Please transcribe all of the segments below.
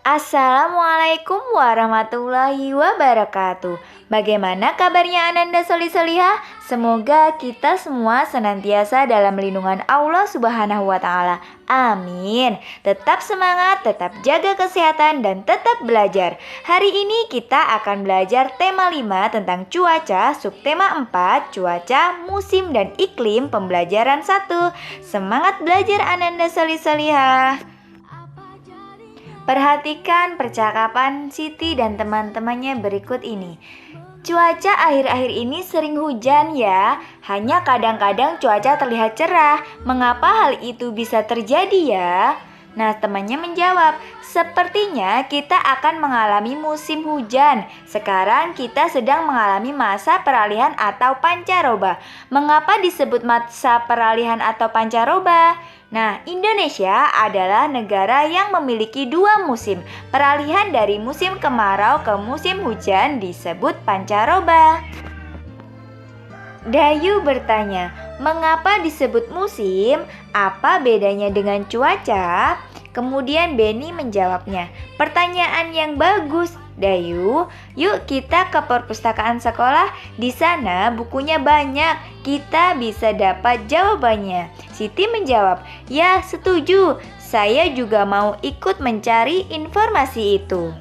Assalamualaikum warahmatullahi wabarakatuh. Bagaimana kabarnya Ananda Solih-Solihah? Semoga kita semua senantiasa dalam lindungan Allah Subhanahu wa Ta'ala. Amin. Tetap semangat, tetap jaga kesehatan, dan tetap belajar. Hari ini kita akan belajar tema 5 tentang cuaca, subtema 4, cuaca, musim, dan iklim, pembelajaran 1. Semangat belajar Ananda Solih-Solihah. Perhatikan percakapan Siti dan teman-temannya berikut ini. Cuaca akhir-akhir ini sering hujan ya. Hanya kadang-kadang cuaca terlihat cerah. Mengapa hal itu bisa terjadi ya? Nah, temannya menjawab, sepertinya kita akan mengalami musim hujan. Sekarang kita sedang mengalami masa peralihan atau pancaroba. Mengapa disebut masa peralihan atau pancaroba? Nah, Indonesia adalah negara yang memiliki 2 musim. Peralihan dari musim kemarau ke musim hujan disebut pancaroba. Dayu bertanya, mengapa disebut musim? Apa bedanya dengan cuaca? Kemudian Beni menjawabnya, pertanyaan yang bagus, Dayu. Yuk kita ke perpustakaan sekolah. Di sana bukunya banyak. Kita bisa dapat jawabannya. Siti menjawab, ya setuju. Saya juga mau ikut mencari informasi itu.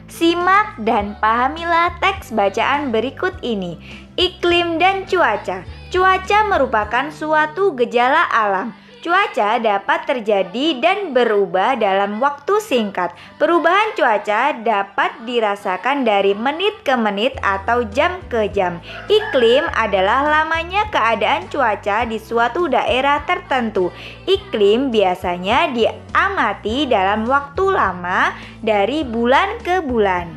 Simak dan pahamilah teks bacaan berikut ini. Iklim dan cuaca. Cuaca merupakan suatu gejala alam. Cuaca dapat terjadi dan berubah dalam waktu singkat. Perubahan cuaca dapat dirasakan dari menit ke menit atau jam ke jam. Iklim adalah lamanya keadaan cuaca di suatu daerah tertentu. Iklim biasanya diamati dalam waktu lama dari bulan ke bulan.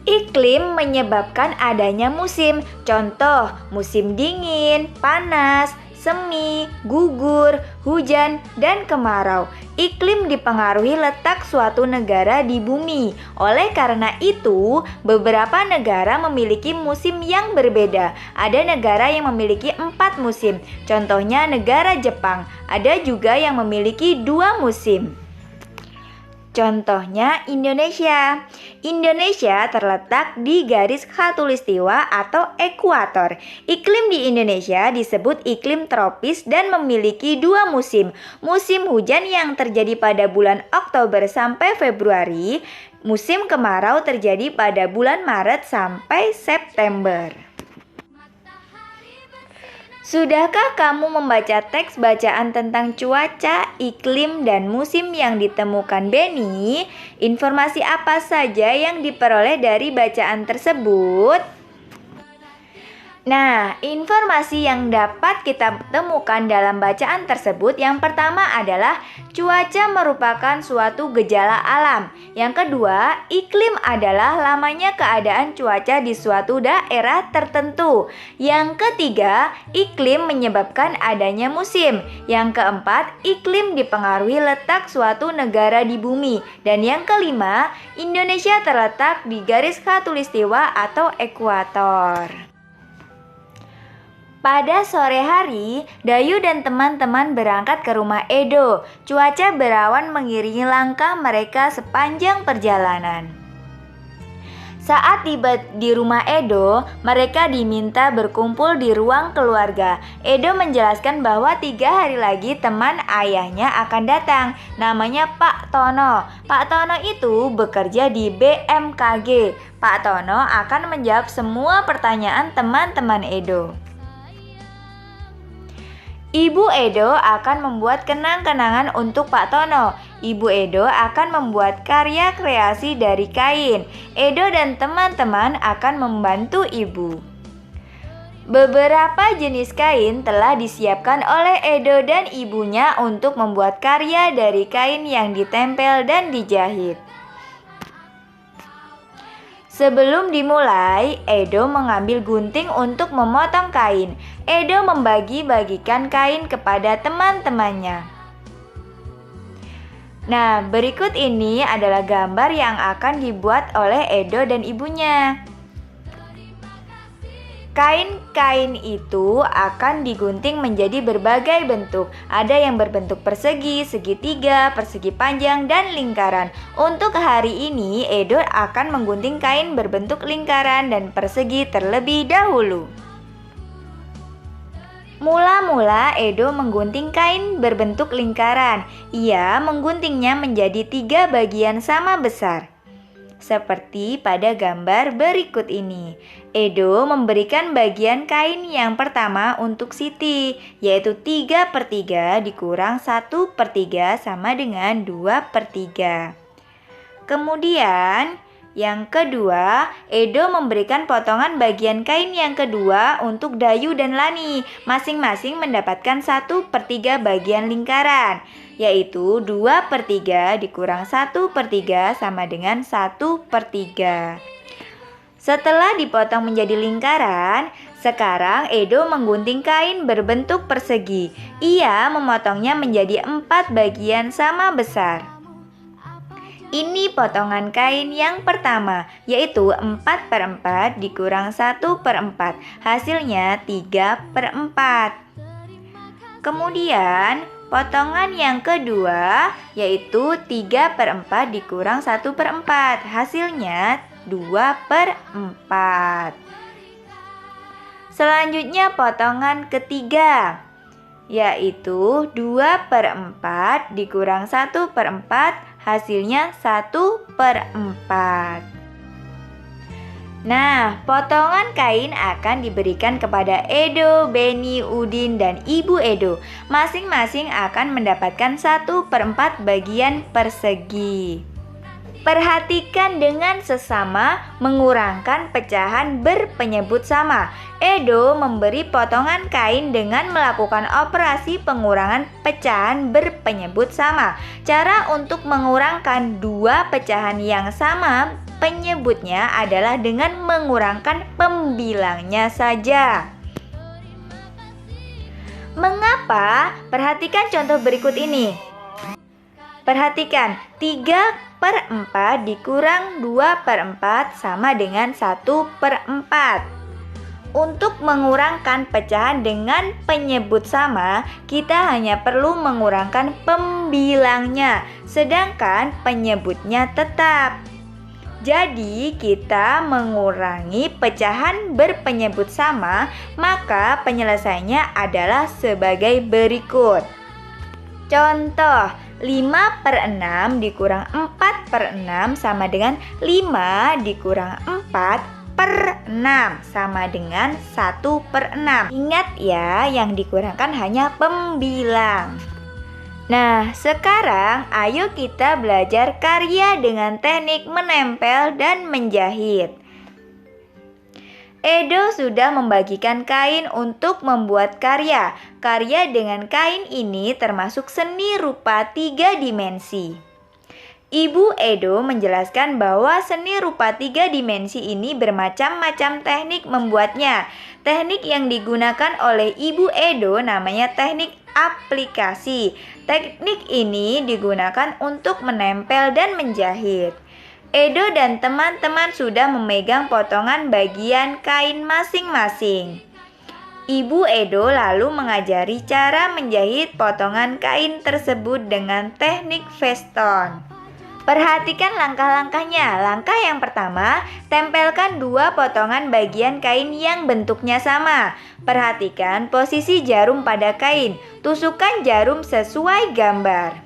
Iklim menyebabkan adanya musim. Contoh, musim dingin, panas, semi, gugur, hujan, dan kemarau. Iklim dipengaruhi letak suatu negara di bumi. Oleh karena itu, beberapa negara memiliki musim yang berbeda. Ada negara yang memiliki 4 musim. Contohnya negara Jepang. Ada juga yang memiliki 2 musim. Contohnya Indonesia. Indonesia terletak di garis khatulistiwa atau ekuator. Iklim di Indonesia disebut iklim tropis dan memiliki 2 musim. Musim hujan yang terjadi pada bulan Oktober sampai Februari. Musim kemarau terjadi pada bulan Maret sampai September. Sudahkah kamu membaca teks bacaan tentang cuaca, iklim, dan musim yang ditemukan Beni? Informasi apa saja yang diperoleh dari bacaan tersebut? Nah, informasi yang dapat kita temukan dalam bacaan tersebut yang pertama adalah cuaca merupakan suatu gejala alam. Yang kedua, iklim adalah lamanya keadaan cuaca di suatu daerah tertentu. Yang ketiga, iklim menyebabkan adanya musim. Yang keempat, iklim dipengaruhi letak suatu negara di bumi. Dan yang kelima, Indonesia terletak di garis khatulistiwa atau ekuator. Pada sore hari, Dayu dan teman-teman berangkat ke rumah Edo. Cuaca berawan mengiringi langkah mereka sepanjang perjalanan. Saat tiba di rumah Edo, mereka diminta berkumpul di ruang keluarga. Edo menjelaskan bahwa 3 hari lagi teman ayahnya akan datang. Namanya Pak Tono. Pak Tono itu bekerja di BMKG. Pak Tono akan menjawab semua pertanyaan teman-teman Edo. Ibu Edo akan membuat kenang-kenangan untuk Pak Tono. Ibu Edo akan membuat karya kreasi dari kain. Edo dan teman-teman akan membantu ibu. Beberapa jenis kain telah disiapkan oleh Edo dan ibunya untuk membuat karya dari kain yang ditempel dan dijahit. Sebelum dimulai, Edo mengambil gunting untuk memotong kain. Edo membagi-bagikan kain kepada teman-temannya. Nah, berikut ini adalah gambar yang akan dibuat oleh Edo dan ibunya. Kain-kain itu akan digunting menjadi berbagai bentuk. Ada yang berbentuk persegi, segitiga, persegi panjang, dan lingkaran. Untuk hari ini, Edo akan menggunting kain berbentuk lingkaran dan persegi terlebih dahulu. Mula-mula Edo menggunting kain berbentuk lingkaran. Ia mengguntingnya menjadi 3 bagian sama besar. Seperti pada gambar berikut ini. Edo memberikan bagian kain yang pertama untuk Siti, yaitu 3/3 dikurang 1/3 sama dengan 2/3. Kemudian yang kedua, Edo memberikan potongan bagian kain yang kedua untuk Dayu dan Lani, masing-masing mendapatkan 1/3 bagian lingkaran, yaitu 2/3 dikurang 1/3 sama dengan 1/3. Setelah dipotong menjadi lingkaran, sekarang Edo menggunting kain berbentuk persegi. Ia memotongnya menjadi 4 bagian sama besar. Ini potongan kain yang pertama, yaitu 4/4 dikurang 1/4, hasilnya 3/4. Kemudian potongan yang kedua, yaitu 3/4 dikurang 1/4, hasilnya 2/4. Selanjutnya potongan ketiga, yaitu 2/4 dikurang 1/4, hasilnya 1/4. Nah, potongan kain akan diberikan kepada Edo, Beni, Udin, dan Ibu Edo. Masing-masing akan mendapatkan 1/4 bagian persegi. Perhatikan dengan sesama mengurangkan pecahan berpenyebut sama. Edo memberi potongan kain dengan melakukan operasi pengurangan pecahan berpenyebut sama. Cara untuk mengurangkan 2 pecahan yang sama penyebutnya adalah dengan mengurangkan pembilangnya saja. Mengapa? Perhatikan contoh berikut ini. Perhatikan, 3/4 dikurang 2/4 sama dengan 1/4. Untuk mengurangkan pecahan dengan penyebut sama, kita hanya perlu mengurangkan pembilangnya, sedangkan penyebutnya tetap. Jadi, kita mengurangi pecahan berpenyebut sama, maka penyelesaiannya adalah sebagai berikut. Contoh, 5/6 dikurang 4/6 sama dengan 5 dikurang 4/6 sama dengan 1/6. Ingat ya, yang dikurangkan hanya pembilang. Nah, sekarang ayo kita belajar karya dengan teknik menempel dan menjahit. Edo sudah membagikan kain untuk membuat karya. Karya dengan kain ini termasuk seni rupa 3 dimensi. Ibu Edo menjelaskan bahwa seni rupa 3 dimensi ini bermacam-macam teknik membuatnya. Teknik yang digunakan oleh Ibu Edo namanya teknik aplikasi. Teknik ini digunakan untuk menempel dan menjahit. Edo dan teman-teman sudah memegang potongan bagian kain masing-masing. Ibu Edo lalu mengajari cara menjahit potongan kain tersebut dengan teknik veston. Perhatikan langkah-langkahnya. Langkah yang pertama, tempelkan 2 potongan bagian kain yang bentuknya sama. Perhatikan posisi jarum pada kain. Tusukkan jarum sesuai gambar.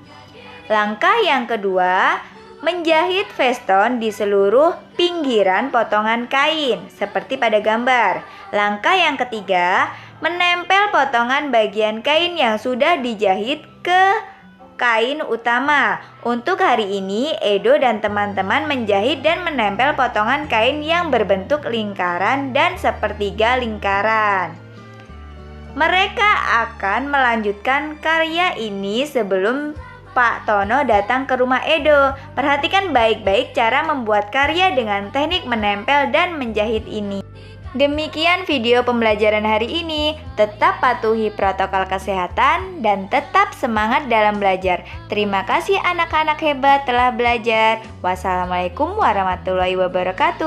Langkah yang kedua, menjahit veston di seluruh pinggiran potongan kain, seperti pada gambar. Langkah yang ketiga, menempel potongan bagian kain yang sudah dijahit ke kain utama. Untuk hari ini, Edo dan teman-teman menjahit dan menempel potongan kain yang berbentuk lingkaran dan sepertiga lingkaran. Mereka akan melanjutkan karya ini sebelum Pak Tono datang ke rumah Edo. Perhatikan baik-baik cara membuat karya dengan teknik menempel dan menjahit ini. Demikian video pembelajaran hari ini. Tetap patuhi protokol kesehatan dan tetap semangat dalam belajar. Terima kasih anak-anak hebat telah belajar. Wassalamualaikum warahmatullahi wabarakatuh.